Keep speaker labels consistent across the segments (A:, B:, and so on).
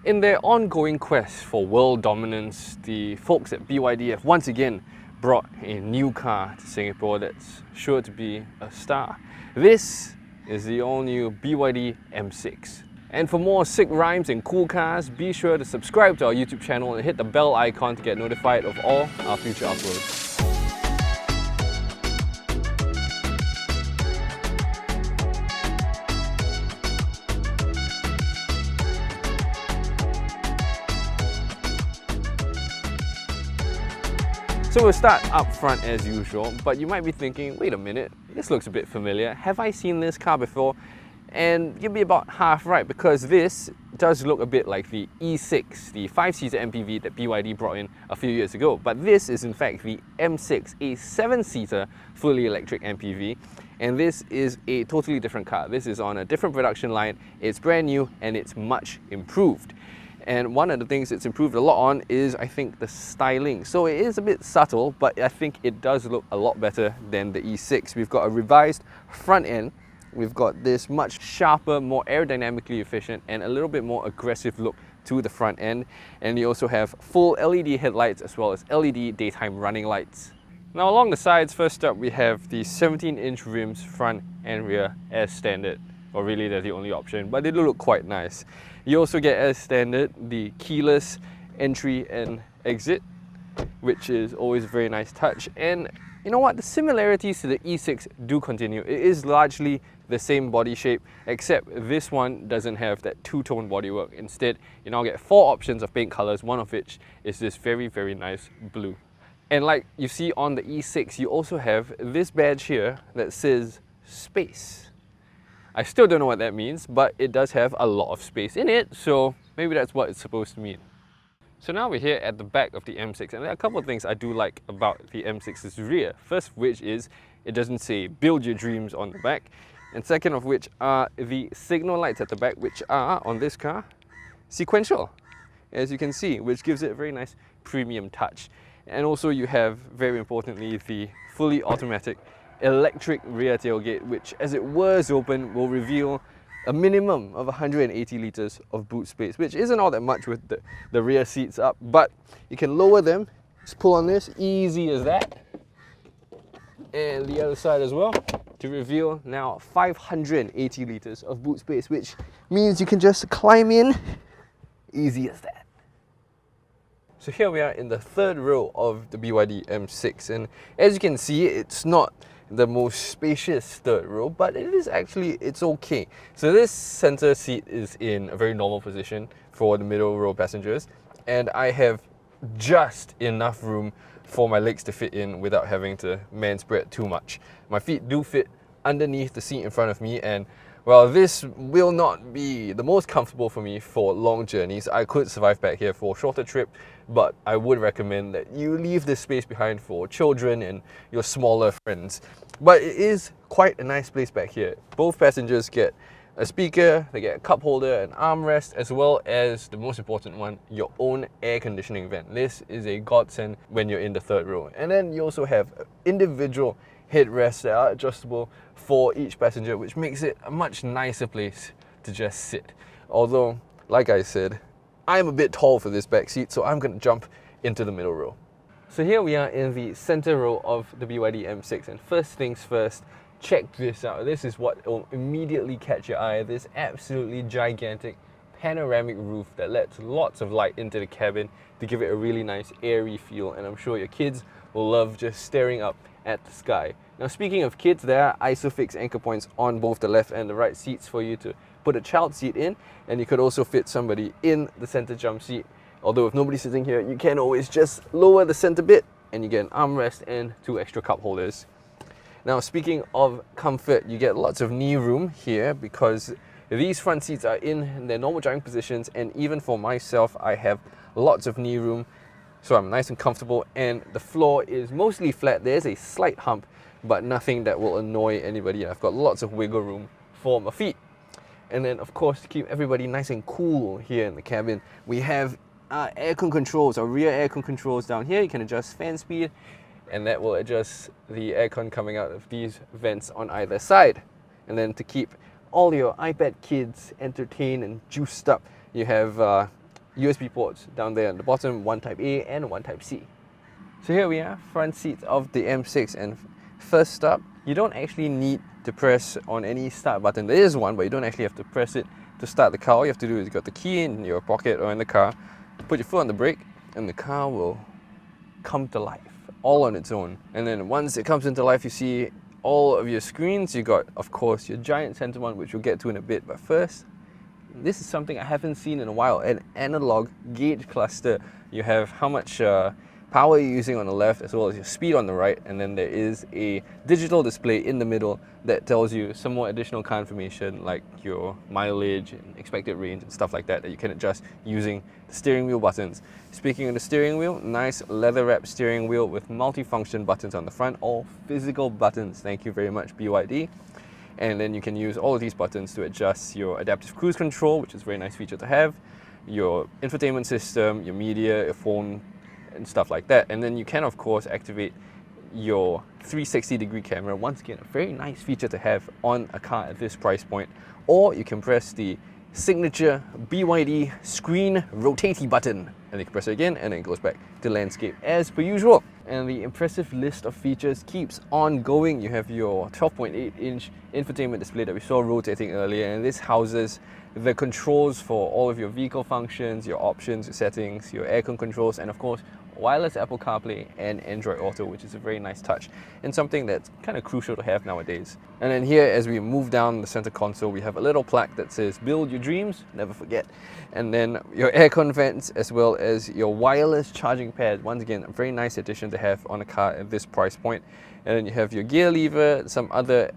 A: In their ongoing quest for world dominance, the folks at BYD have once again brought a new car to Singapore that's sure to be a star. This is the all-new BYD M6. And for more sick rhymes and cool cars, be sure to subscribe to our YouTube channel and hit the bell icon to get notified of all our future uploads. So we'll start up front as usual, but you might be thinking, wait a minute, this looks a bit familiar. Have I seen this car before? And you'll be about half right, because this does look a bit like the E6, the 5-seater MPV that BYD brought in a few years ago. But this is in fact the M6, a 7-seater fully electric MPV. And this is a totally different car. This is on a different production line, it's brand new and it's much improved. And one of the things it's improved a lot on is, I think, the styling. So it is a bit subtle, but I think it does look a lot better than the E6. We've got a revised front end. We've got this much sharper, more aerodynamically efficient and a little bit more aggressive look to the front end. And you also have full LED headlights as well as LED daytime running lights. Now along the sides, first up we have the 17-inch rims front and rear as standard. Or really they're the only option, but they do look quite nice. You also get as standard the keyless entry and exit, which is always a very nice touch. And you know what, the similarities to the E6 do continue. It is largely the same body shape, except this one doesn't have that two-tone bodywork. Instead, you now get 4 options of paint colors, one of which is this very, very nice blue. And like you see on the E6, you also have this badge here that says space. I still don't know what that means, but it does have a lot of space in it, so maybe that's what it's supposed to mean. So now we're here at the back of the M6, and there are a couple of things I do like about the M6's rear. First of which is it doesn't say build your dreams on the back, and second of which are the signal lights at the back, which are, on this car, sequential, as you can see, which gives it a very nice premium touch. And also you have, very importantly, the fully automatic electric rear tailgate, which as it whirs open will reveal a minimum of 180 litres of boot space, which isn't all that much with the rear seats up, but you can lower them, just pull on this, easy as that, and the other side as well, to reveal now 580 litres of boot space, which means you can just climb in, easy as that. So here we are in the third row of the BYD M6, and as you can see, it's not the most spacious third row, but it is actually, it's okay. So this center seat is in a very normal position for the middle row passengers, and I have just enough room for my legs to fit in without having to man spread too much. My feet do fit underneath the seat in front of me, and well, this will not be the most comfortable for me for long journeys. I could survive back here for a shorter trip, but I would recommend that you leave this space behind for children and your smaller friends. But it is quite a nice place back here. Both passengers get a speaker, they get a cup holder, an armrest, as well as the most important one, your own air conditioning vent. This is a godsend when you're in the third row. And then you also have individual headrests that are adjustable for each passenger, which makes it a much nicer place to just sit. Although, like I said, I'm a bit tall for this back seat, so I'm going to jump into the middle row. So here we are in the center row of the BYD M6, and first things first, check this out. This is what will immediately catch your eye. This absolutely gigantic panoramic roof that lets lots of light into the cabin to give it a really nice airy feel, and I'm sure your kids will love just staring up at the sky. Now speaking of kids, there are ISOFIX anchor points on both the left and the right seats for you to put a child seat in, and you could also fit somebody in the center jump seat. Although if nobody's sitting here, you can always just lower the center bit and you get an armrest and 2 extra cup holders. Now speaking of comfort, you get lots of knee room here because these front seats are in their normal driving positions, and even for myself, I have lots of knee room. So I'm nice and comfortable, and the floor is mostly flat. There's a slight hump, but nothing that will annoy anybody. I've got lots of wiggle room for my feet. And then of course, to keep everybody nice and cool here in the cabin, we have aircon controls, or rear aircon controls down here. You can adjust fan speed, and that will adjust the aircon coming out of these vents on either side. And then to keep all your iPad kids entertained and juiced up, you have USB ports down there at the bottom, one Type A and one Type C. So here we are, front seat of the M6, and first up, you don't actually need to press on any start button. There is one, but you don't actually have to press it to start the car. All you have to do is you got the key in your pocket or in the car, put your foot on the brake, and the car will come to life all on its own. And then once it comes into life, you see all of your screens. You got, of course, your giant center one, which we'll get to in a bit. But first, this is something I haven't seen in a while, an analog gauge cluster. You have how much power you're using on the left as well as your speed on the right, and then there is a digital display in the middle that tells you some more additional car information like your mileage and expected range and stuff like that you can adjust using the steering wheel buttons. Speaking of the steering wheel, nice leather wrapped steering wheel with multi-function buttons on the front, all physical buttons. Thank you very much, BYD. And then you can use all of these buttons to adjust your adaptive cruise control, which is a very nice feature to have, your infotainment system, your media, your phone, and stuff like that. And then you can, of course, activate your 360-degree camera. Once again, a very nice feature to have on a car at this price point. Or you can press the signature BYD screen rotatey button, and you can press it again, and then it goes back to landscape as per usual. And the impressive list of features keeps on going. You have your 12.8-inch infotainment display that we saw rotating earlier, and this houses the controls for all of your vehicle functions, your options, your settings, your aircon controls, and of course, wireless Apple CarPlay and Android Auto, which is a very nice touch and something that's kind of crucial to have nowadays. And then here, as we move down the center console, we have a little plaque that says "Build your dreams, never forget." And then your aircon vents as well as your wireless charging pad. Once again, a very nice addition to have on a car at this price point. And then you have your gear lever, some other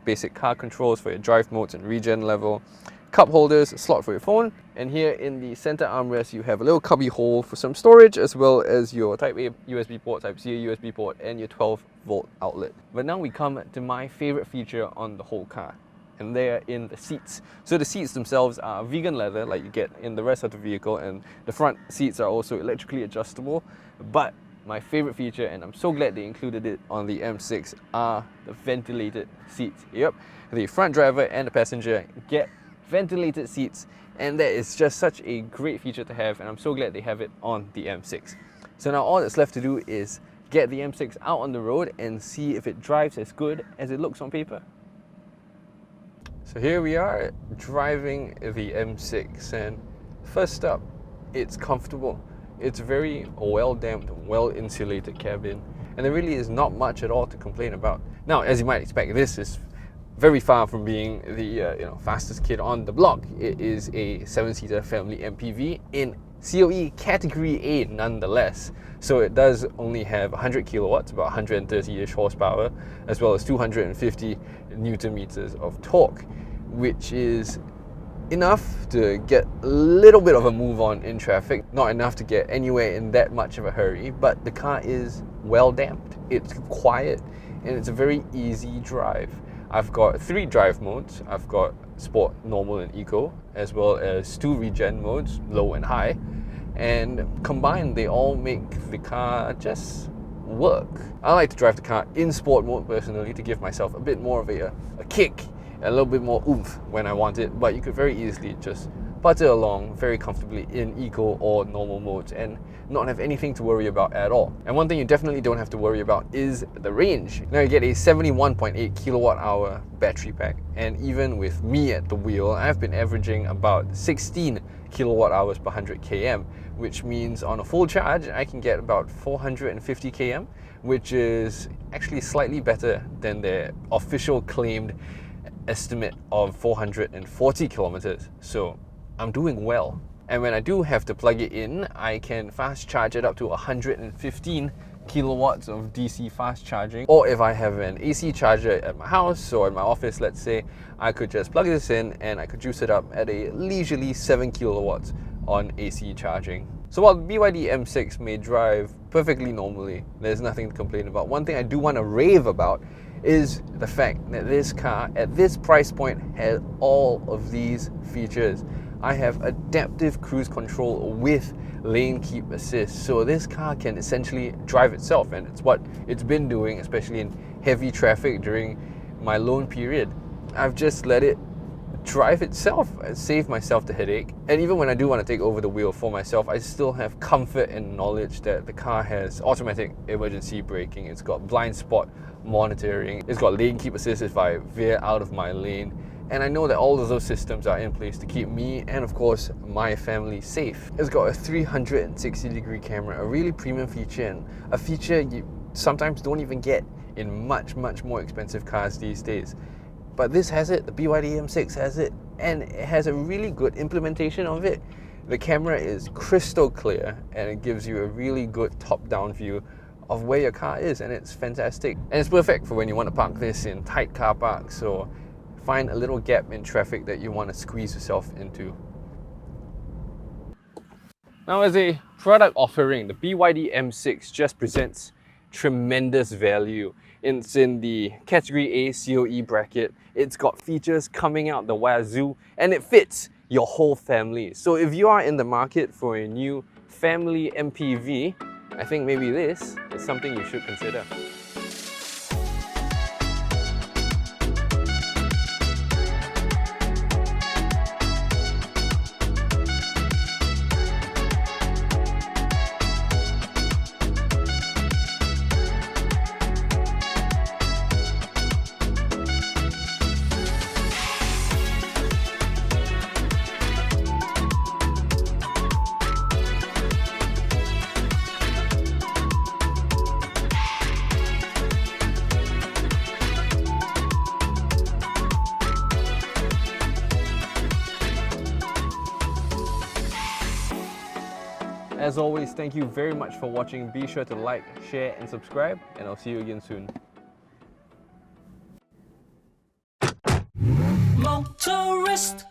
A: basic car controls for your drive modes and regen level, cup holders, a slot for your phone, and here in the center armrest you have a little cubby hole for some storage, as well as your Type A USB port, Type C USB port, and your 12-volt outlet. But now we come to my favorite feature on the whole car, and they are in the seats. So the seats themselves are vegan leather like you get in the rest of the vehicle, and the front seats are also electrically adjustable. But my favorite feature, and I'm so glad they included it on the M6, are the ventilated seats. Yep, the front driver and the passenger get ventilated seats, and that is just such a great feature to have, and I'm so glad they have it on the M6. So now all that's left to do is get the M6 out on the road and see if it drives as good as it looks on paper. So here we are driving the M6, and first up, it's comfortable. It's very well damped, well insulated cabin, and there really is not much at all to complain about. Now, as you might expect, this is very far from being the fastest kid on the block. It is a 7-seater family MPV in COE Category A nonetheless. So it does only have 100 kilowatts, about 130-ish horsepower, as well as 250 Newton meters of torque, which is enough to get a little bit of a move on in traffic, not enough to get anywhere in that much of a hurry, but the car is well damped, it's quiet, and it's a very easy drive. I've got 3 drive modes. I've got Sport, Normal and Eco, as well as 2 regen modes, Low and High, and combined they all make the car just work. I like to drive the car in Sport mode personally to give myself a bit more of a kick, a little bit more oomph when I want it, but you could very easily just putter along very comfortably in Eco or Normal modes and not have anything to worry about at all. And one thing you definitely don't have to worry about is the range. Now you get a 71.8 kilowatt hour battery pack, and even with me at the wheel, I've been averaging about 16 kilowatt hours per 100 km, which means on a full charge I can get about 450 km, which is actually slightly better than their official claimed estimate of 440 kilometers. So I'm doing well. And when I do have to plug it in, I can fast charge it up to 115 kilowatts of DC fast charging. Or if I have an AC charger at my house or at my office, let's say, I could just plug this in and I could juice it up at a leisurely 7 kilowatts on AC charging. So while the BYD M6 may drive perfectly normally, there's nothing to complain about. One thing I do want to rave about is the fact that this car at this price point has all of these features. I have adaptive cruise control with lane keep assist, so this car can essentially drive itself, and it's what it's been doing, especially in heavy traffic during my loan period. I've just let it drive itself saved myself the headache. And even when I do want to take over the wheel for myself, I still have comfort and knowledge that the car has automatic emergency braking, it's got blind spot monitoring, it's got lane keep assist if I veer out of my lane. And I know that all of those systems are in place to keep me and of course my family safe. It's got a 360-degree camera, a really premium feature, and a feature you sometimes don't even get in much more expensive cars these days. But this has it, the BYD M6 has it, and it has a really good implementation of it. The camera is crystal clear and it gives you a really good top-down view of where your car is, and it's fantastic. And it's perfect for when you want to park this in tight car parks or find a little gap in traffic that you want to squeeze yourself into. Now, as a product offering, the BYD M6 just presents tremendous value. It's in the Category A COE bracket, it's got features coming out the wazoo, and it fits your whole family. So if you are in the market for a new family MPV, I think maybe this is something you should consider. As always, thank you very much for watching. Be sure to like, share and subscribe, and I'll see you again soon.
B: Motorist.